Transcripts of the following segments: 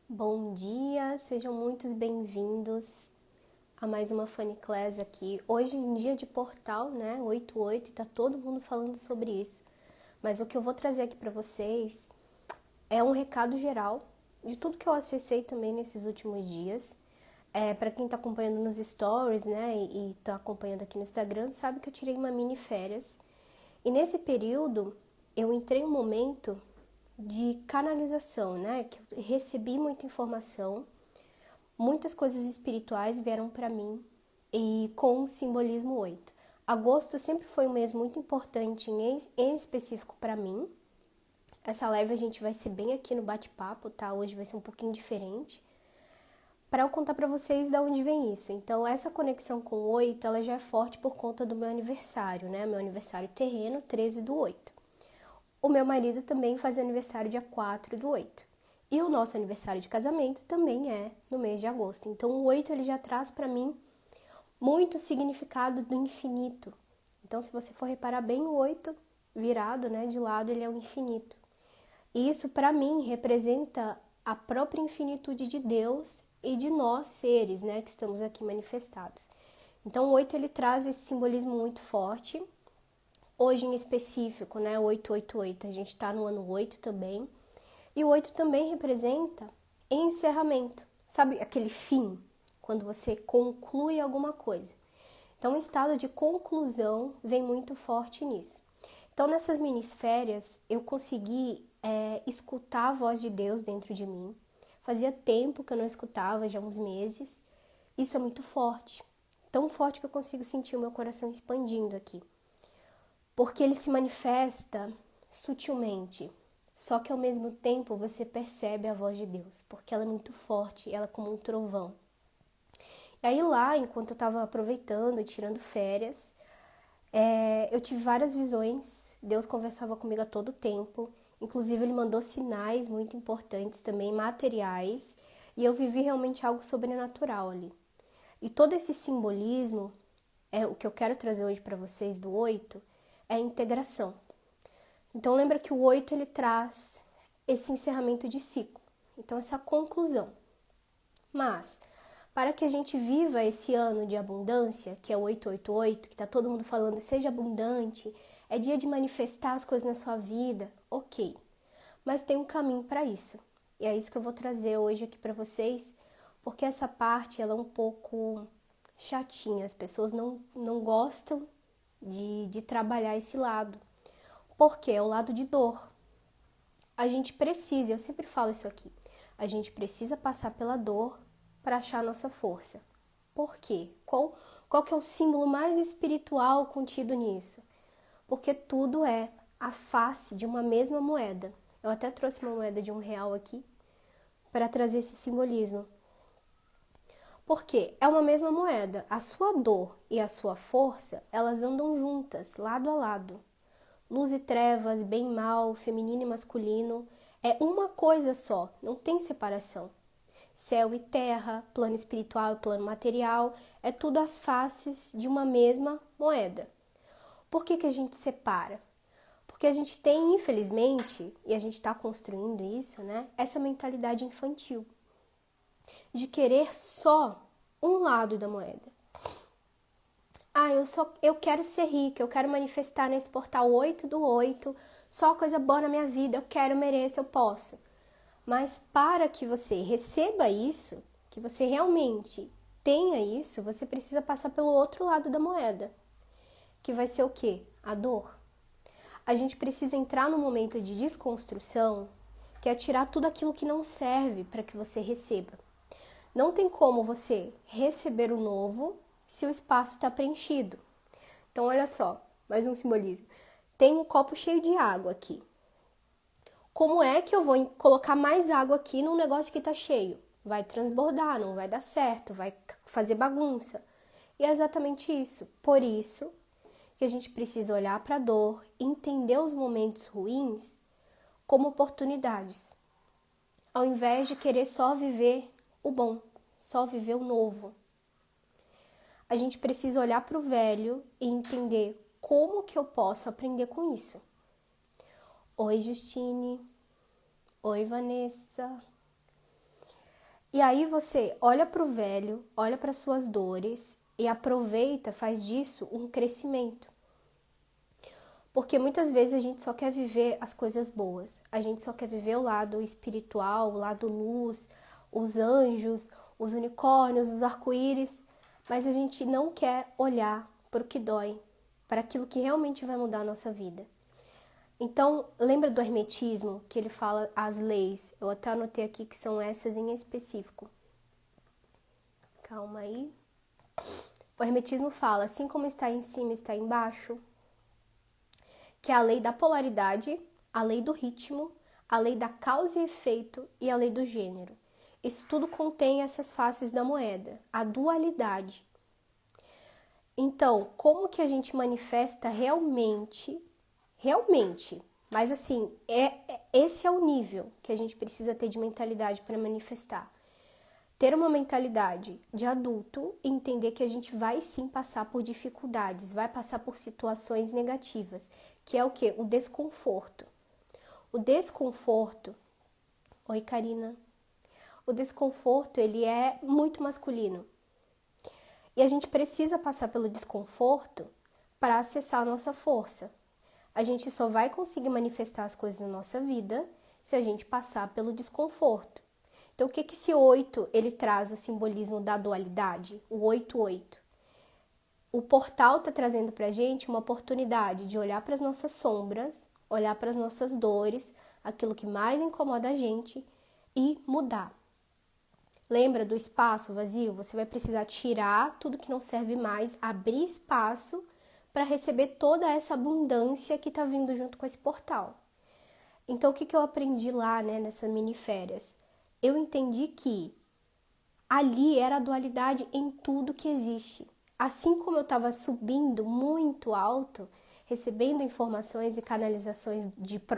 Bom dia, sejam muito bem-vindos a mais uma Funny Class aqui. Hoje em dia de portal, né, 88, e tá todo mundo falando sobre isso. Mas o que eu vou trazer aqui para vocês é um recado geral de tudo que eu acessei também nesses últimos dias. Para quem tá acompanhando nos stories, né, e tá acompanhando aqui no Instagram, sabe que eu tirei uma mini férias. E nesse período, eu entrei em um momento de canalização, né? Que eu recebi muita informação, muitas coisas espirituais vieram para mim e com o simbolismo 8. Agosto sempre foi um mês muito importante em específico para mim. Essa live a gente vai ser bem aqui no bate-papo, tá? Hoje vai ser um pouquinho diferente. Para eu contar para vocês de onde vem isso. Então, essa conexão com o 8, ela já é forte por conta do meu aniversário, né? Meu aniversário terreno, 13/8. O meu marido também faz aniversário dia 4/8. E o nosso aniversário de casamento também é no mês de agosto. Então o 8 ele já traz para mim muito significado do infinito. Então se você for reparar bem o 8 virado, né, de lado, ele é o infinito. E isso para mim representa a própria infinitude de Deus e de nós seres, né, que estamos aqui manifestados. Então o 8 ele traz esse simbolismo muito forte. Hoje em específico, né, 888, a gente está no ano 8 também. E o 8 também representa encerramento. Sabe aquele fim? Quando você conclui alguma coisa. Então, o estado de conclusão vem muito forte nisso. Então, nessas minisférias, eu consegui escutar a voz de Deus dentro de mim. Fazia tempo que eu não escutava, já uns meses. Isso é muito forte. Tão forte que eu consigo sentir o meu coração expandindo aqui. Porque ele se manifesta sutilmente. Só que ao mesmo tempo você percebe a voz de Deus, porque ela é muito forte, ela é como um trovão. E aí lá, enquanto eu estava aproveitando e tirando férias, eu tive várias visões, Deus conversava comigo a todo tempo, inclusive ele mandou sinais muito importantes também, materiais, e eu vivi realmente algo sobrenatural ali. E todo esse simbolismo, o que eu quero trazer hoje para vocês do 8, é a integração. Então lembra que o 8 ele traz esse encerramento de ciclo, então essa conclusão. Mas para que a gente viva esse ano de abundância, que é o 888, que está todo mundo falando, seja abundante, é dia de manifestar as coisas na sua vida, ok. Mas tem um caminho para isso. E é isso que eu vou trazer hoje aqui para vocês, porque essa parte ela é um pouco chatinha, as pessoas não gostam de trabalhar esse lado. Porque é o lado de dor. A gente precisa, eu sempre falo isso aqui, a gente precisa passar pela dor para achar a nossa força. Por quê? Qual que é o símbolo mais espiritual contido nisso? Porque tudo é a face de uma mesma moeda. Eu até trouxe uma moeda de R$ 1 aqui para trazer esse simbolismo. Porque é uma mesma moeda. A sua dor e a sua força, elas andam juntas, lado a lado. Luz e trevas, bem e mal, feminino e masculino, é uma coisa só, não tem separação. Céu e terra, plano espiritual e plano material, é tudo as faces de uma mesma moeda. Por que a gente separa? Porque a gente tem, infelizmente, e a gente está construindo isso, né? Essa mentalidade infantil de querer só um lado da moeda. Eu quero ser rica, eu quero manifestar nesse portal 8/8, só coisa boa na minha vida, eu quero, eu mereço, eu posso. Mas para que você receba isso, que você realmente tenha isso, você precisa passar pelo outro lado da moeda, que vai ser o quê? A dor. A gente precisa entrar num momento de desconstrução, que é tirar tudo aquilo que não serve para que você receba. Não tem como você receber o novo se o espaço está preenchido. Então, olha só, mais um simbolismo. Tem um copo cheio de água aqui. Como é que eu vou colocar mais água aqui num negócio que está cheio? Vai transbordar, não vai dar certo, vai fazer bagunça. E é exatamente isso. Por isso que a gente precisa olhar para a dor, entender os momentos ruins como oportunidades, ao invés de querer só viver o bom, só viver o novo. A gente precisa olhar para o velho e entender como que eu posso aprender com isso. Oi, Justine. Oi, Vanessa. E aí você olha para o velho, olha para suas dores e aproveita, faz disso um crescimento. Porque muitas vezes a gente só quer viver as coisas boas. A gente só quer viver o lado espiritual, o lado luz, os anjos, os unicórnios, os arco-íris, mas a gente não quer olhar para o que dói, para aquilo que realmente vai mudar a nossa vida. Então, lembra do hermetismo, que ele fala as leis? Eu até anotei aqui que são essas em específico. Calma aí. O hermetismo fala, assim como está em cima, está embaixo, que é a lei da polaridade, a lei do ritmo, a lei da causa e efeito e a lei do gênero. Isso tudo contém essas faces da moeda, a dualidade. Então, como que a gente manifesta realmente, mas assim, esse é o nível que a gente precisa ter de mentalidade para manifestar. Ter uma mentalidade de adulto e entender que a gente vai sim passar por dificuldades, vai passar por situações negativas, que é o quê? O desconforto. O desconforto... Oi, Karina. O desconforto, ele é muito masculino. E a gente precisa passar pelo desconforto para acessar a nossa força. A gente só vai conseguir manifestar as coisas na nossa vida se a gente passar pelo desconforto. Então, o que esse 8 ele traz o simbolismo da dualidade? O 8-8. O portal está trazendo para a gente uma oportunidade de olhar para as nossas sombras, olhar para as nossas dores, aquilo que mais incomoda a gente e mudar. Lembra do espaço vazio? Você vai precisar tirar tudo que não serve mais, abrir espaço para receber toda essa abundância que está vindo junto com esse portal. Então, o que eu aprendi lá, nessas miniférias? Eu entendi que ali era a dualidade em tudo que existe. Assim como eu estava subindo muito alto, recebendo informações e canalizações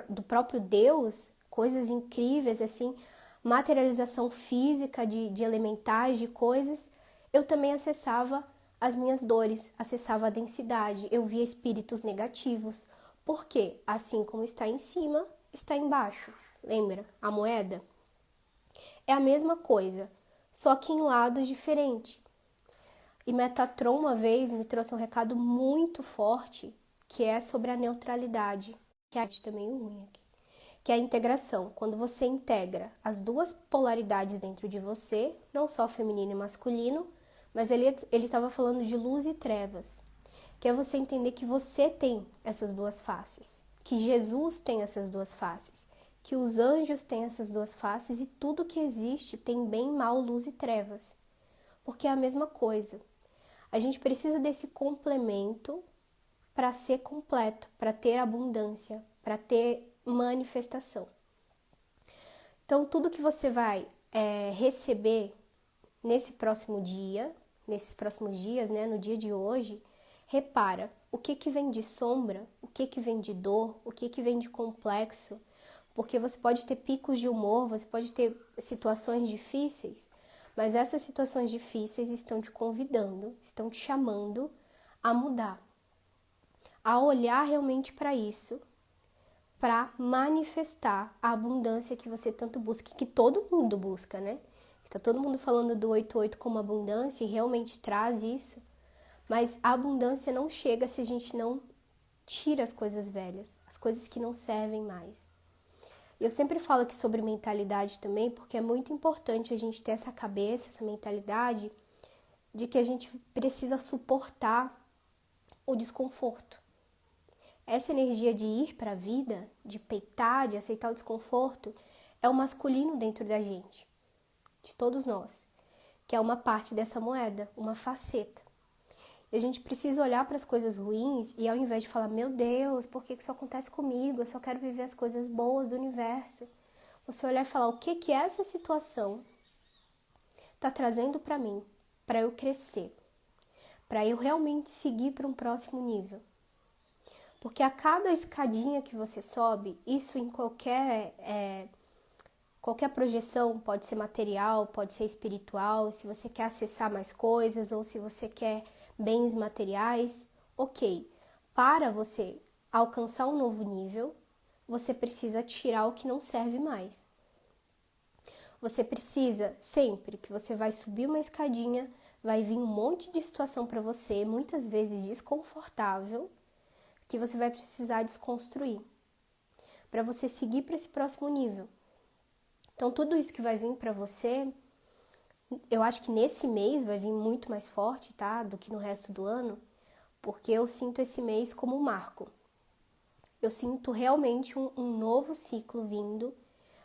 do próprio Deus, coisas incríveis, assim, materialização física de elementais, de coisas, eu também acessava as minhas dores, acessava a densidade, eu via espíritos negativos. Porque, assim como está em cima, está embaixo. Lembra? A moeda? É a mesma coisa, só que em lados diferentes. E Metatron uma vez me trouxe um recado muito forte, que é sobre a neutralidade, que é também ruim aqui, que é a integração. Quando você integra as duas polaridades dentro de você, não só feminino e masculino, mas ele estava falando de luz e trevas, que é você entender que você tem essas duas faces, que Jesus tem essas duas faces, que os anjos têm essas duas faces e tudo que existe tem bem, mal, luz e trevas, porque é a mesma coisa. A gente precisa desse complemento para ser completo, para ter abundância, para ter manifestação. Então, tudo que você vai receber nesse próximo dia, nesses próximos dias, no dia de hoje, repara o que vem de sombra, o que vem de dor, o que vem de complexo, porque você pode ter picos de humor, você pode ter situações difíceis, mas essas situações difíceis estão te convidando, estão te chamando a mudar, a olhar realmente para isso, para manifestar a abundância que você tanto busca, que todo mundo busca, né? Tá todo mundo falando do 8-8 como abundância e realmente traz isso, mas a abundância não chega se a gente não tira as coisas velhas, as coisas que não servem mais. Eu sempre falo aqui sobre mentalidade também, porque é muito importante a gente ter essa cabeça, essa mentalidade de que a gente precisa suportar o desconforto. Essa energia de ir para a vida, de peitar, de aceitar o desconforto, é o masculino dentro da gente, de todos nós, que é uma parte dessa moeda, uma faceta. E a gente precisa olhar para as coisas ruins e ao invés de falar, meu Deus, por que isso acontece comigo? Eu só quero viver as coisas boas do universo. Você olhar e falar, o que essa situação está trazendo para mim, para eu crescer, para eu realmente seguir para um próximo nível. Porque a cada escadinha que você sobe, isso em qualquer projeção, pode ser material, pode ser espiritual, se você quer acessar mais coisas ou se você quer bens materiais, ok. Para você alcançar um novo nível, você precisa tirar o que não serve mais. Você precisa, sempre que você vai subir uma escadinha, vai vir um monte de situação para você, muitas vezes desconfortável, que você vai precisar desconstruir, para você seguir para esse próximo nível. Então, tudo isso que vai vir para você, eu acho que nesse mês vai vir muito mais forte, tá? Do que no resto do ano, porque eu sinto esse mês como um marco. Eu sinto realmente um novo ciclo vindo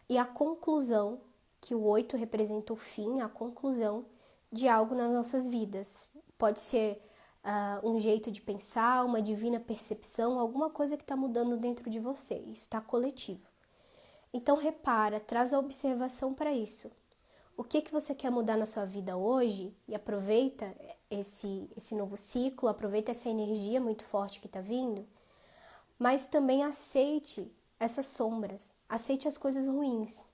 e a conclusão, que o 8 representa o fim, a conclusão de algo nas nossas vidas. Pode ser um jeito de pensar, uma divina percepção, alguma coisa que está mudando dentro de você. Isso está coletivo. Então repara, traz a observação para isso. O que você quer mudar na sua vida hoje e aproveita esse novo ciclo, aproveita essa energia muito forte que está vindo, mas também aceite essas sombras, aceite as coisas ruins.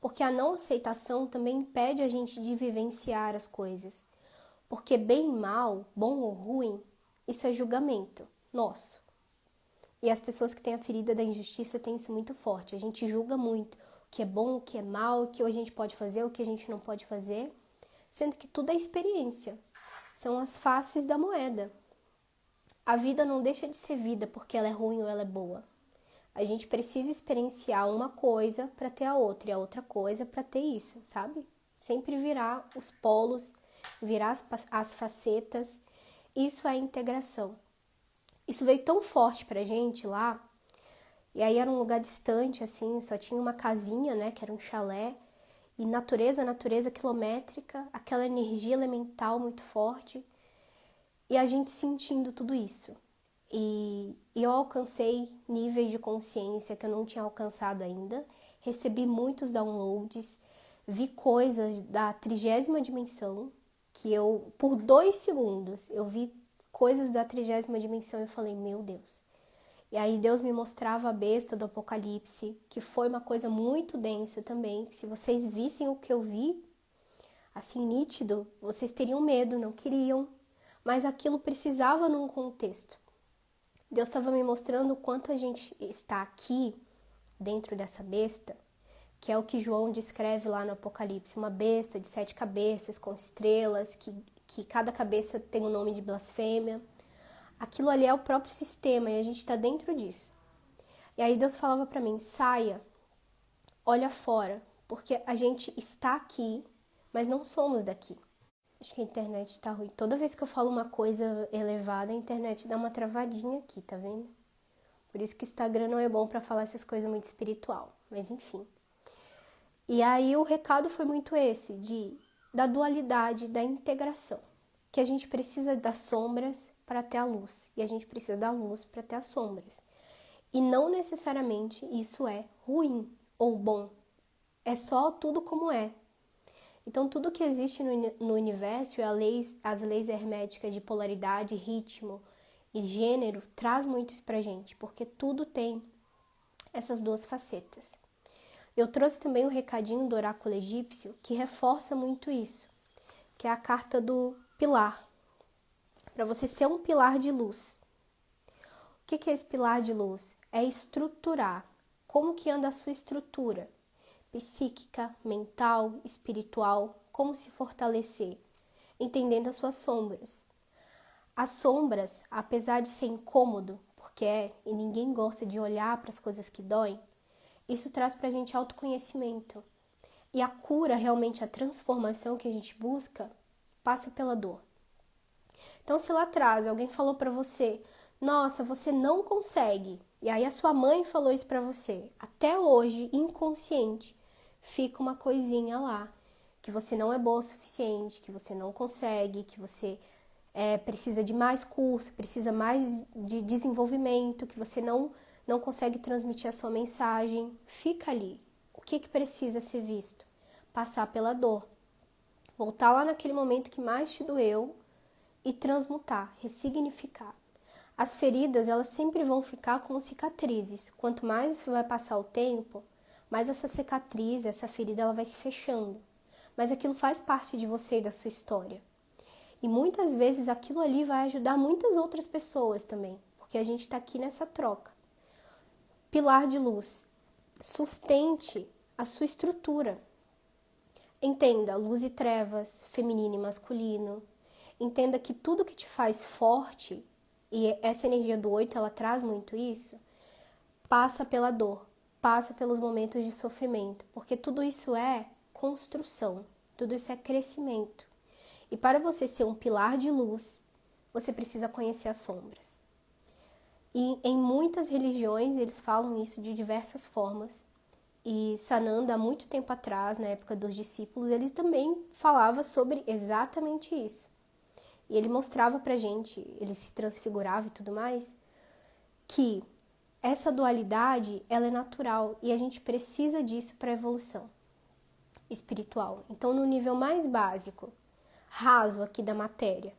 Porque a não aceitação também impede a gente de vivenciar as coisas. Porque bem e mal, bom ou ruim, isso é julgamento nosso. E as pessoas que têm a ferida da injustiça têm isso muito forte. A gente julga muito o que é bom, o que é mal, o que a gente pode fazer, o que a gente não pode fazer, sendo que tudo é experiência. São as faces da moeda. A vida não deixa de ser vida porque ela é ruim ou ela é boa. A gente precisa experienciar uma coisa para ter a outra e a outra coisa para ter isso, sabe? Sempre virar os polos, virar as facetas. Isso é integração. Isso veio tão forte pra gente lá, e aí era um lugar distante, assim, só tinha uma casinha, né, que era um chalé, e natureza quilométrica, aquela energia elemental muito forte, e a gente sentindo tudo isso. E eu alcancei níveis de consciência que eu não tinha alcançado ainda, recebi muitos downloads, vi coisas da 30ª dimensão, que eu, por 2 segundos, eu vi coisas da 30ª dimensão e eu falei, meu Deus. E aí Deus me mostrava a besta do Apocalipse, que foi uma coisa muito densa também, que se vocês vissem o que eu vi, assim, nítido, vocês teriam medo, não queriam, mas aquilo precisava num contexto. Deus estava me mostrando o quanto a gente está aqui, dentro dessa besta, que é o que João descreve lá no Apocalipse, uma besta de 7 cabeças, com estrelas, que cada cabeça tem um nome de blasfêmia. Aquilo ali é o próprio sistema e a gente está dentro disso. E aí Deus falava para mim, saia, olha fora, porque a gente está aqui, mas não somos daqui. Acho que a internet tá ruim. Toda vez que eu falo uma coisa elevada, a internet dá uma travadinha aqui, tá vendo? Por isso que o Instagram não é bom para falar essas coisas muito espiritual, mas enfim. E aí o recado foi muito esse, da dualidade, da integração. Que a gente precisa das sombras para ter a luz. E a gente precisa da luz para ter as sombras. E não necessariamente isso é ruim ou bom. É só tudo como é. Então tudo que existe no universo e as leis herméticas de polaridade, ritmo e gênero traz muito isso pra gente. Porque tudo tem essas duas facetas. Eu trouxe também um recadinho do oráculo egípcio que reforça muito isso, que é a carta do pilar, para você ser um pilar de luz. O que é esse pilar de luz? É estruturar. Como que anda a sua estrutura? Psíquica, mental, espiritual, como se fortalecer, entendendo as suas sombras. As sombras, apesar de ser incômodo, porque e ninguém gosta de olhar para as coisas que doem, isso traz para a gente autoconhecimento. E a cura, realmente a transformação que a gente busca, passa pela dor. Então, se lá atrás alguém falou para você, nossa, você não consegue, e aí a sua mãe falou isso para você, até hoje, inconsciente, fica uma coisinha lá, que você não é boa o suficiente, que você não consegue, que você precisa de mais curso, precisa mais de desenvolvimento, que você não consegue transmitir a sua mensagem, fica ali. O que precisa ser visto? Passar pela dor. Voltar lá naquele momento que mais te doeu e transmutar, ressignificar. As feridas, elas sempre vão ficar como cicatrizes. Quanto mais vai passar o tempo, mais essa cicatriz, essa ferida, ela vai se fechando. Mas aquilo faz parte de você e da sua história. E muitas vezes aquilo ali vai ajudar muitas outras pessoas também, porque a gente está aqui nessa troca. Pilar de luz, sustente a sua estrutura. Entenda luz e trevas, feminino e masculino. Entenda que tudo que te faz forte, e essa energia do 8, ela traz muito isso, passa pela dor, passa pelos momentos de sofrimento, porque tudo isso é construção, tudo isso é crescimento. E para você ser um pilar de luz, você precisa conhecer as sombras. E em muitas religiões eles falam isso de diversas formas. E Sananda, há muito tempo atrás, na época dos discípulos, ele também falava sobre exatamente isso. E ele mostrava pra gente, ele se transfigurava e tudo mais, que essa dualidade, ela é natural e a gente precisa disso para a evolução espiritual. Então, no nível mais básico, raso aqui da matéria,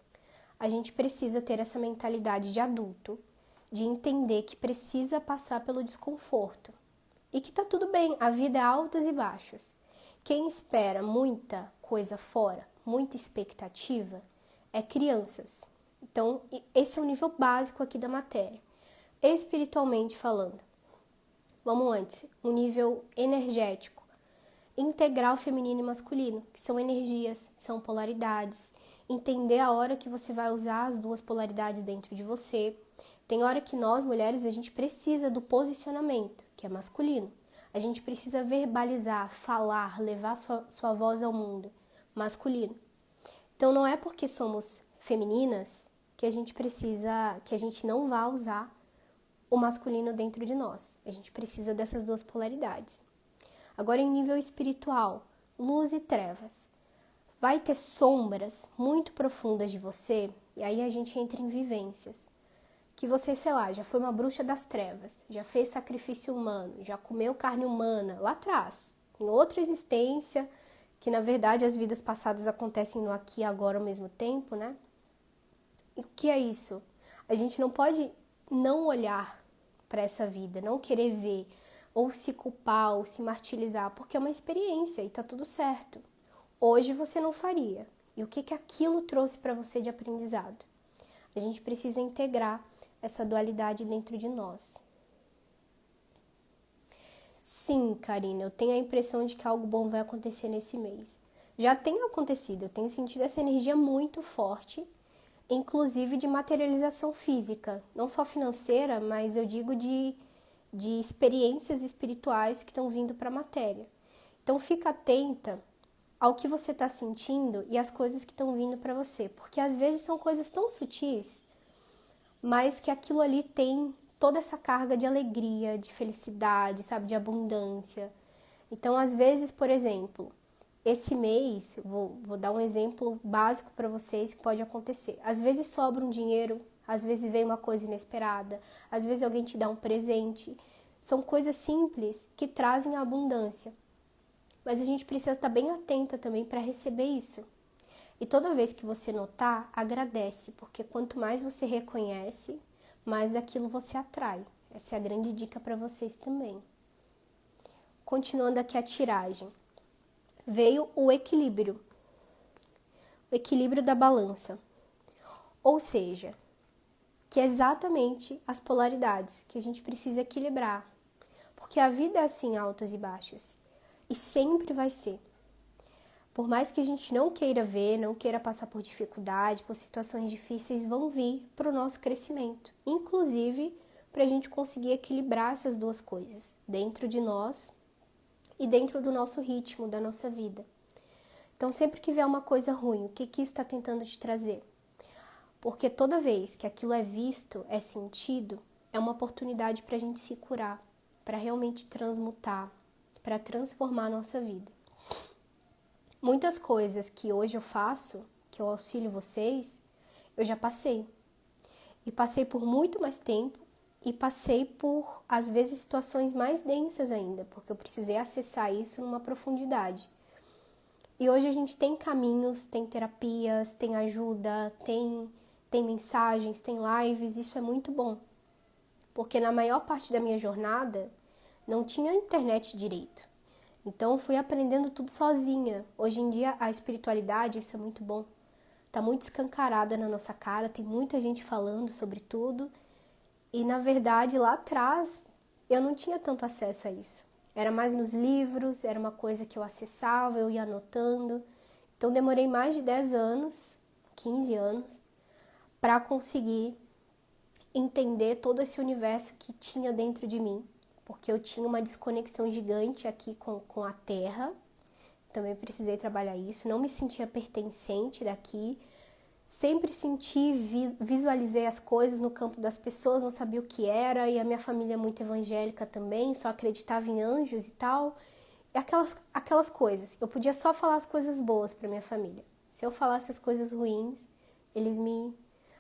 a gente precisa ter essa mentalidade de adulto, de entender que precisa passar pelo desconforto. E que tá tudo bem, a vida é altos e baixos. Quem espera muita coisa fora, muita expectativa, é crianças. Então, esse é o nível básico aqui da matéria. Espiritualmente falando. Vamos antes, um nível energético. Integrar o feminino e masculino, que são energias, são polaridades. Entender a hora que você vai usar as duas polaridades dentro de você. Tem hora que nós, mulheres, a gente precisa do posicionamento, que é masculino. A gente precisa verbalizar, falar, levar sua voz ao mundo, masculino. Então não é porque somos femininas que a gente não vai usar o masculino dentro de nós. A gente precisa dessas duas polaridades. Agora, em nível espiritual, luz e trevas. Vai ter sombras muito profundas de você, e aí a gente entra em vivências. Que você, sei lá, já foi uma bruxa das trevas, já fez sacrifício humano, já comeu carne humana lá atrás, em outra existência, que na verdade as vidas passadas acontecem no aqui e agora ao mesmo tempo, né? E o que é isso? A gente não pode não olhar para essa vida, não querer ver, ou se culpar, ou se martirizar, porque é uma experiência e tá tudo certo. Hoje você não faria. E o que aquilo trouxe para você de aprendizado? A gente precisa integrar essa dualidade dentro de nós. Sim, Karina, eu tenho a impressão de que algo bom vai acontecer nesse mês. Já tem acontecido, eu tenho sentido essa energia muito forte, inclusive de materialização física, não só financeira, mas eu digo de experiências espirituais que estão vindo para a matéria. Então fica atenta ao que você está sentindo e às coisas que estão vindo para você, porque às vezes são coisas tão sutis, mas que aquilo ali tem toda essa carga de alegria, de felicidade, sabe, de abundância. Então, às vezes, por exemplo, esse mês, vou dar um exemplo básico para vocês que pode acontecer. Às vezes sobra um dinheiro, às vezes vem uma coisa inesperada, às vezes alguém te dá um presente. São coisas simples que trazem a abundância. Mas a gente precisa estar bem atenta também para receber isso. E toda vez que você notar, agradece, porque quanto mais você reconhece, mais daquilo você atrai. Essa é a grande dica para vocês também. Continuando aqui a tiragem. Veio o equilíbrio da balança. Ou seja, que é exatamente as polaridades que a gente precisa equilibrar. Porque a vida é assim, altos e baixos. E sempre vai ser. Por mais que a gente não queira ver, não queira passar por dificuldade, por situações difíceis, vão vir para o nosso crescimento. Inclusive, para a gente conseguir equilibrar essas duas coisas dentro de nós e dentro do nosso ritmo, da nossa vida. Então, sempre que vier uma coisa ruim, o que isso está tentando te trazer? Porque toda vez que aquilo é visto, é sentido, é uma oportunidade para a gente se curar, para realmente transmutar, para transformar a nossa vida. Muitas coisas que hoje eu faço, que eu auxilio vocês, eu já passei. E passei por muito mais tempo e passei por, às vezes, situações mais densas ainda, porque eu precisei acessar isso numa profundidade. E hoje a gente tem caminhos, tem terapias, tem ajuda, tem mensagens, tem lives, isso é muito bom. Porque na maior parte da minha jornada não tinha internet direito. Então eu fui aprendendo tudo sozinha. Hoje em dia a espiritualidade, isso é muito bom. Tá muito escancarada na nossa cara, tem muita gente falando sobre tudo. E na verdade lá atrás eu não tinha tanto acesso a isso. Era mais nos livros, era uma coisa que eu acessava, eu ia anotando. Então demorei mais de 10 anos, 15 anos, para conseguir entender todo esse universo que tinha dentro de mim, porque eu tinha uma desconexão gigante aqui com a Terra. Também precisei trabalhar isso, não me sentia pertencente daqui, sempre senti, visualizei as coisas no campo das pessoas, não sabia o que era, e a minha família é muito evangélica também, só acreditava em anjos e tal, e aquelas coisas. Eu podia só falar as coisas boas para minha família. Se eu falasse as coisas ruins, eles me...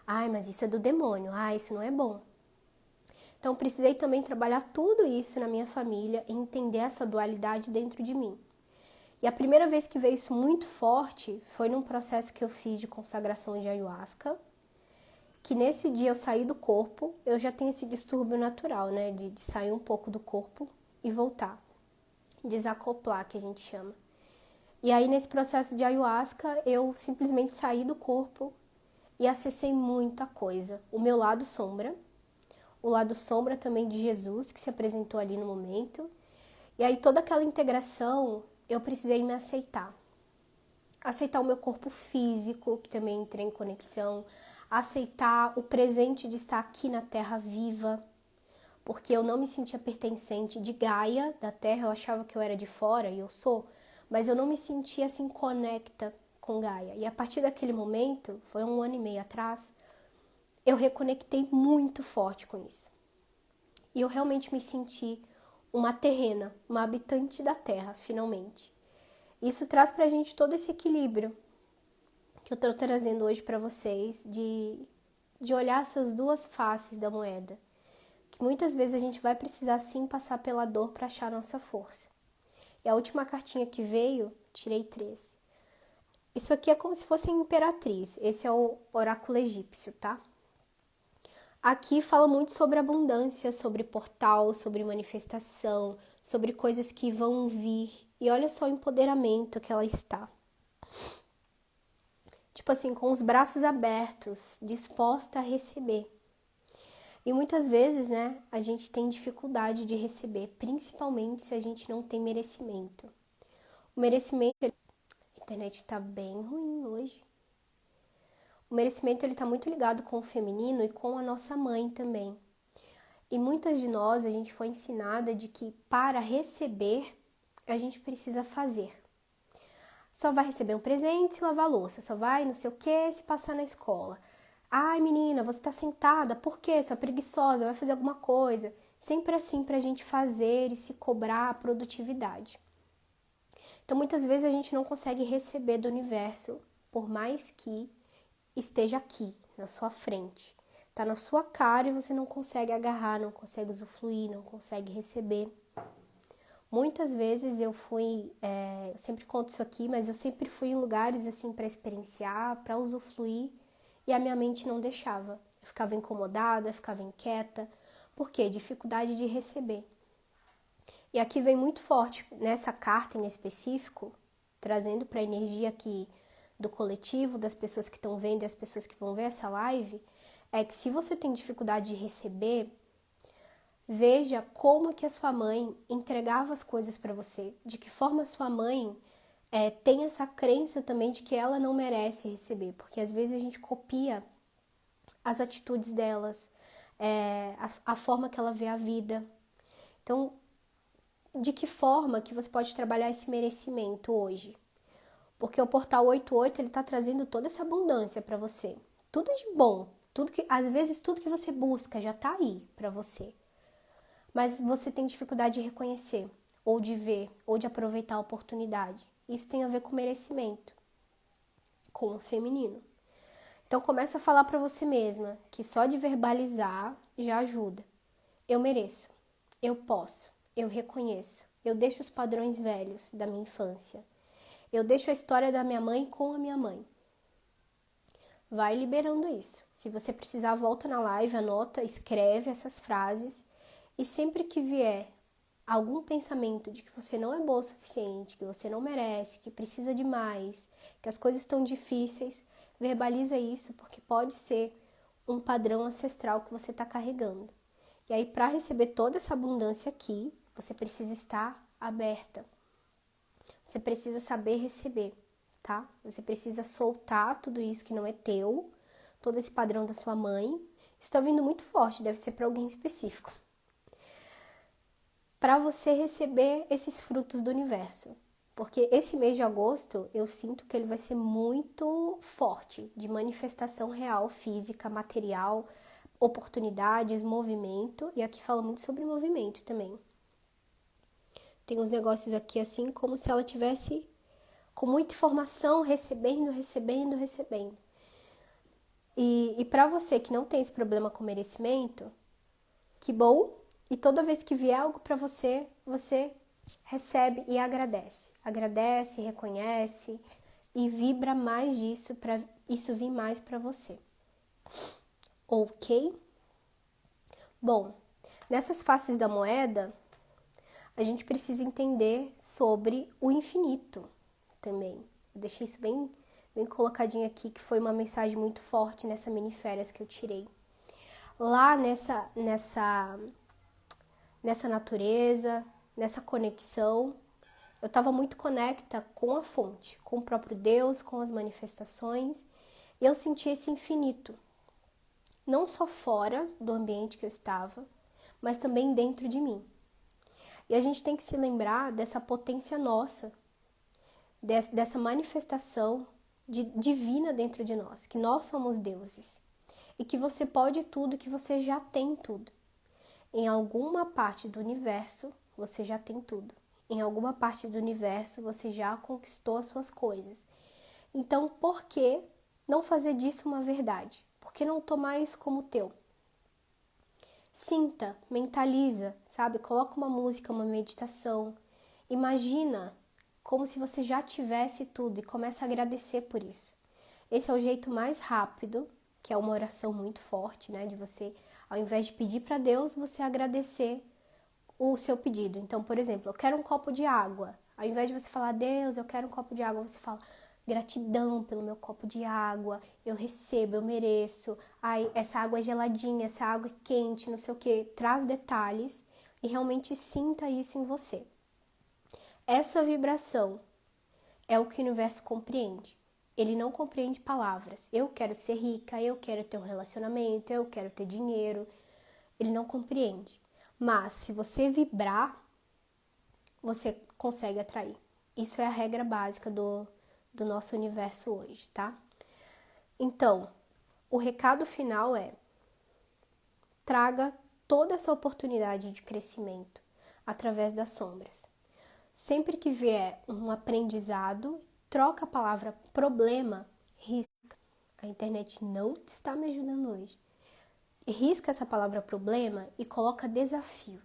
Ai, mas isso é do demônio, isso não é bom. Então, precisei também trabalhar tudo isso na minha família e entender essa dualidade dentro de mim. E a primeira vez que veio isso muito forte foi num processo que eu fiz de consagração de ayahuasca, que nesse dia eu saí do corpo, eu já tenho esse distúrbio natural, né, de sair um pouco do corpo e voltar, desacoplar, que a gente chama. E aí nesse processo de ayahuasca eu simplesmente saí do corpo e acessei muita coisa. O meu lado sombra, o lado sombra também de Jesus, que se apresentou ali no momento. E aí toda aquela integração, eu precisei me aceitar. Aceitar o meu corpo físico, que também entrei em conexão. Aceitar o presente de estar aqui na Terra viva, porque eu não me sentia pertencente de Gaia, da Terra, eu achava que eu era de fora, e eu sou, mas eu não me sentia assim conecta com Gaia. E a partir daquele momento, foi 1 ano e meio atrás, eu reconectei muito forte com isso. E eu realmente me senti uma terrena, uma habitante da Terra, finalmente. Isso traz pra gente todo esse equilíbrio que eu tô trazendo hoje pra vocês, de olhar essas duas faces da moeda. Que muitas vezes a gente vai precisar sim passar pela dor para achar nossa força. E a última cartinha que veio, tirei 3. Isso aqui é como se fosse a imperatriz. Esse é o oráculo egípcio, tá? Aqui fala muito sobre abundância, sobre portal, sobre manifestação, sobre coisas que vão vir. E olha só o empoderamento que ela está. Tipo assim, com os braços abertos, disposta a receber. E muitas vezes, né, a gente tem dificuldade de receber, principalmente se a gente não tem merecimento. O merecimento... A internet tá bem ruim hoje. O merecimento, ele tá muito ligado com o feminino e com a nossa mãe também. E muitas de nós, a gente foi ensinada de que para receber, a gente precisa fazer. Só vai receber um presente se lavar a louça, só vai não sei o que se passar na escola. Ai, menina, você tá sentada, por quê? Você é preguiçosa, vai fazer alguma coisa. Sempre assim pra gente fazer e se cobrar a produtividade. Então, muitas vezes a gente não consegue receber do universo, por mais que esteja aqui, na sua frente. Tá na sua cara e você não consegue agarrar, não consegue usufruir, não consegue receber. Muitas vezes eu fui, eu sempre conto isso aqui, mas eu sempre fui em lugares assim para experienciar, para usufruir, e a minha mente não deixava. Eu ficava incomodada, ficava inquieta. Por quê? Dificuldade de receber. E aqui vem muito forte, nessa carta em específico, trazendo para a energia aqui do coletivo, das pessoas que estão vendo e as pessoas que vão ver essa live, é que se você tem dificuldade de receber, veja como que a sua mãe entregava as coisas para você, de que forma a sua mãe tem essa crença também de que ela não merece receber, porque às vezes a gente copia as atitudes delas, a forma que ela vê a vida. Então, de que forma que você pode trabalhar esse merecimento hoje? Porque o portal 88, ele está trazendo toda essa abundância para você. Tudo de bom, às vezes tudo que você busca já está aí para você. Mas você tem dificuldade de reconhecer, ou de ver, ou de aproveitar a oportunidade. Isso tem a ver com merecimento, com o feminino. Então começa a falar para você mesma que só de verbalizar já ajuda. Eu mereço, eu posso, eu reconheço, eu deixo os padrões velhos da minha infância. Eu deixo a história da minha mãe com a minha mãe. Vai liberando isso. Se você precisar, volta na live, anota, escreve essas frases. E sempre que vier algum pensamento de que você não é boa o suficiente, que você não merece, que precisa de mais, que as coisas estão difíceis, verbaliza isso, porque pode ser um padrão ancestral que você está carregando. E aí, para receber toda essa abundância aqui, você precisa estar aberta. Você precisa saber receber, tá? Você precisa soltar tudo isso que não é teu, todo esse padrão da sua mãe. Está vindo muito forte, deve ser para alguém específico. Para você receber esses frutos do universo. Porque esse mês de agosto, eu sinto que ele vai ser muito forte, de manifestação real, física, material, oportunidades, movimento. E aqui fala muito sobre movimento também. Tem uns negócios aqui assim, como se ela tivesse com muita informação, recebendo. E para você que não tem esse problema com merecimento, que bom. E toda vez que vier algo para você, você recebe e agradece. Agradece, reconhece e vibra mais disso para isso vir mais para você. Ok? Bom, nessas faces da moeda, a gente precisa entender sobre o infinito também. Eu deixei isso bem colocadinho aqui, que foi uma mensagem muito forte nessa mini-férias que eu tirei. Lá nessa natureza, nessa conexão, eu estava muito conecta com a fonte, com o próprio Deus, com as manifestações, e eu senti esse infinito, não só fora do ambiente que eu estava, mas também dentro de mim. E a gente tem que se lembrar dessa potência nossa, dessa manifestação divina dentro de nós, que nós somos deuses, e que você pode tudo, que você já tem tudo. Em alguma parte do universo, você já tem tudo. Em alguma parte do universo, você já conquistou as suas coisas. Então, por que não fazer disso uma verdade? Por que não tomar isso como teu? Sinta, mentaliza, sabe? Coloca uma música, uma meditação. Imagina como se você já tivesse tudo e começa a agradecer por isso. Esse é o jeito mais rápido, que é uma oração muito forte, né? De você, ao invés de pedir para Deus, você agradecer o seu pedido. Então, por exemplo, eu quero um copo de água. Ao invés de você falar, Deus, eu quero um copo de água, você fala, gratidão pelo meu copo de água, eu recebo, eu mereço. Ai, essa água é geladinha, essa água é quente, não sei o que. Traz detalhes e realmente sinta isso em você. Essa vibração é o que o universo compreende. Ele não compreende palavras. Eu quero ser rica, eu quero ter um relacionamento, eu quero ter dinheiro. Ele não compreende. Mas se você vibrar, você consegue atrair. Isso é a regra básica do nosso universo hoje, tá? Então, o recado final é: traga toda essa oportunidade de crescimento através das sombras. Sempre que vier um aprendizado, troca a palavra problema, risca. A internet não está me ajudando hoje. Risca essa palavra problema e coloca desafio.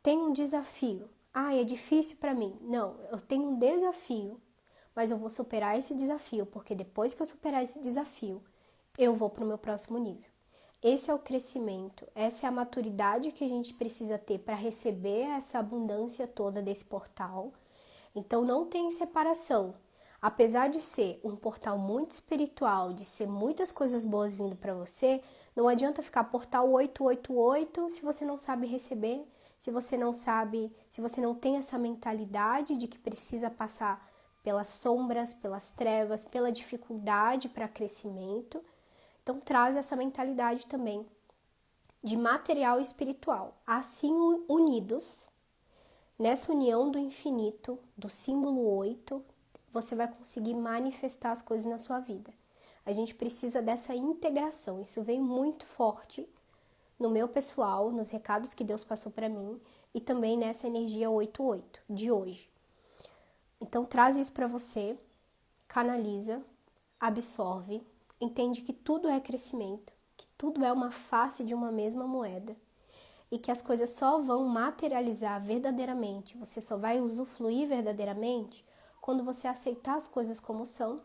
Tem um desafio. Ah, é difícil para mim. Não, eu tenho um desafio, mas eu vou superar esse desafio, porque depois que eu superar esse desafio, eu vou para o meu próximo nível. Esse é o crescimento, essa é a maturidade que a gente precisa ter para receber essa abundância toda desse portal. Então não tem separação. Apesar de ser um portal muito espiritual, de ser muitas coisas boas vindo para você, não adianta ficar portal 888 se você não sabe receber, se você não tem essa mentalidade de que precisa passar pelas sombras, pelas trevas, pela dificuldade para crescimento. Então traz essa mentalidade também de material e espiritual. Assim unidos, nessa união do infinito, do símbolo 8, você vai conseguir manifestar as coisas na sua vida. A gente precisa dessa integração. Isso veio muito forte no meu pessoal, nos recados que Deus passou para mim e também nessa energia 88 de hoje. Então traz isso para você, canaliza, absorve, entende que tudo é crescimento, que tudo é uma face de uma mesma moeda e que as coisas só vão materializar verdadeiramente, você só vai usufruir verdadeiramente quando você aceitar as coisas como são,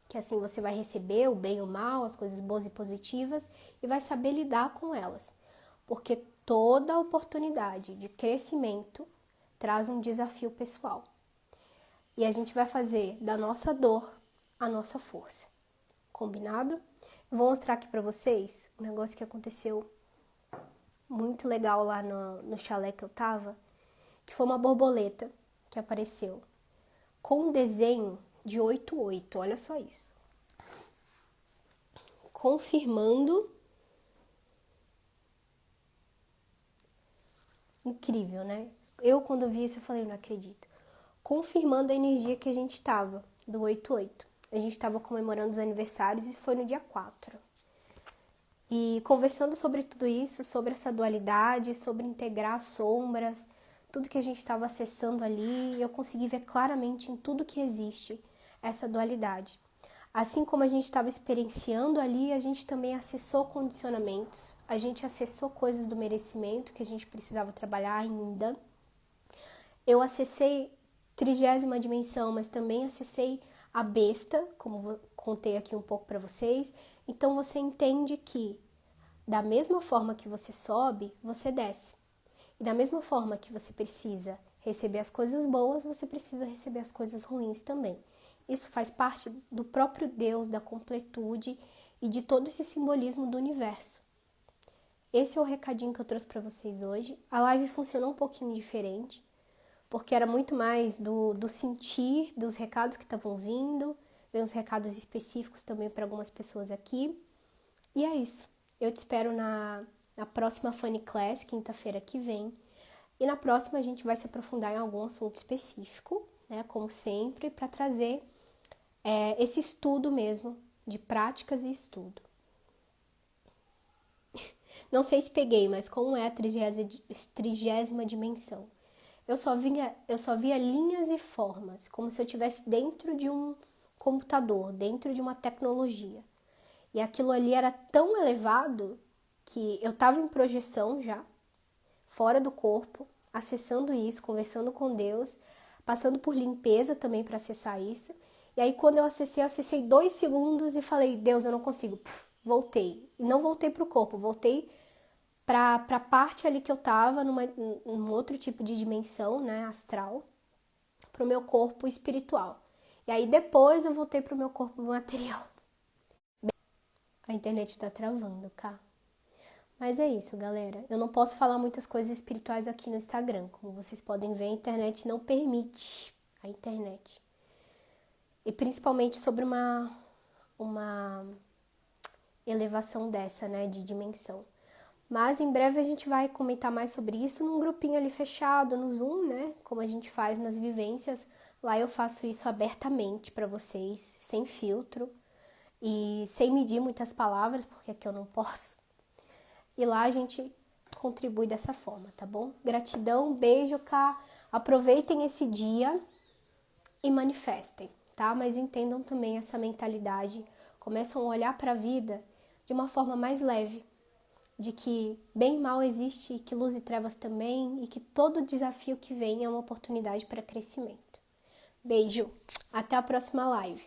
que assim você vai receber o bem e o mal, as coisas boas e positivas e vai saber lidar com elas, porque toda oportunidade de crescimento traz um desafio pessoal. E a gente vai fazer da nossa dor a nossa força. Combinado? Vou mostrar aqui pra vocês um negócio que aconteceu muito legal lá no chalé que eu tava. que foi uma borboleta que apareceu com um desenho de 88, olha só isso. Confirmando. Incrível, né? Eu, quando vi isso, eu falei, não acredito. Confirmando a energia que a gente estava, do 88. A gente estava comemorando os aniversários e foi no dia 4. E conversando sobre tudo isso, sobre essa dualidade, sobre integrar sombras, tudo que a gente estava acessando ali, eu consegui ver claramente em tudo que existe essa dualidade. Assim como a gente estava experienciando ali, a gente também acessou condicionamentos, a gente acessou coisas do merecimento que a gente precisava trabalhar ainda. Eu acessei 30ª dimensão, mas também acessei a besta, como contei aqui um pouco para vocês. Então você entende que da mesma forma que você sobe, você desce. E da mesma forma que você precisa receber as coisas boas, você precisa receber as coisas ruins também. Isso faz parte do próprio Deus, da completude e de todo esse simbolismo do universo. Esse é o recadinho que eu trouxe para vocês hoje. A live funcionou um pouquinho diferente, porque era muito mais do sentir, dos recados que estavam vindo, veio uns recados específicos também para algumas pessoas aqui. E é isso. Eu te espero na próxima Funny Class, quinta-feira que vem. E na próxima a gente vai se aprofundar em algum assunto específico, né? Como sempre, para trazer esse estudo mesmo, de práticas e estudo. Não sei se peguei, mas como é a 30ª dimensão? Eu só via linhas e formas, como se eu estivesse dentro de um computador, dentro de uma tecnologia. E aquilo ali era tão elevado que eu estava em projeção já, fora do corpo, acessando isso, conversando com Deus, passando por limpeza também para acessar isso. E aí quando eu acessei 2 segundos e falei, Deus, eu não consigo. Voltei. E não voltei para o corpo, voltei para a parte ali que eu estava, num outro tipo de dimensão, né, astral, para o meu corpo espiritual. E aí depois eu voltei para o meu corpo material. A internet está travando, cá. Mas é isso, galera. Eu não posso falar muitas coisas espirituais aqui no Instagram. Como vocês podem ver, a internet não permite. A internet. E principalmente sobre uma elevação dessa, né, de dimensão. Mas em breve a gente vai comentar mais sobre isso num grupinho ali fechado, no Zoom, né? Como a gente faz nas vivências. Lá eu faço isso abertamente para vocês, sem filtro e sem medir muitas palavras, porque aqui eu não posso. E lá a gente contribui dessa forma, tá bom? Gratidão, beijo, cá. Aproveitem esse dia e manifestem, tá? Mas entendam também essa mentalidade. Começam a olhar para a vida de uma forma mais leve. De que bem e mal existe, e que luz e trevas também, e que todo desafio que vem é uma oportunidade para crescimento. Beijo, até a próxima live.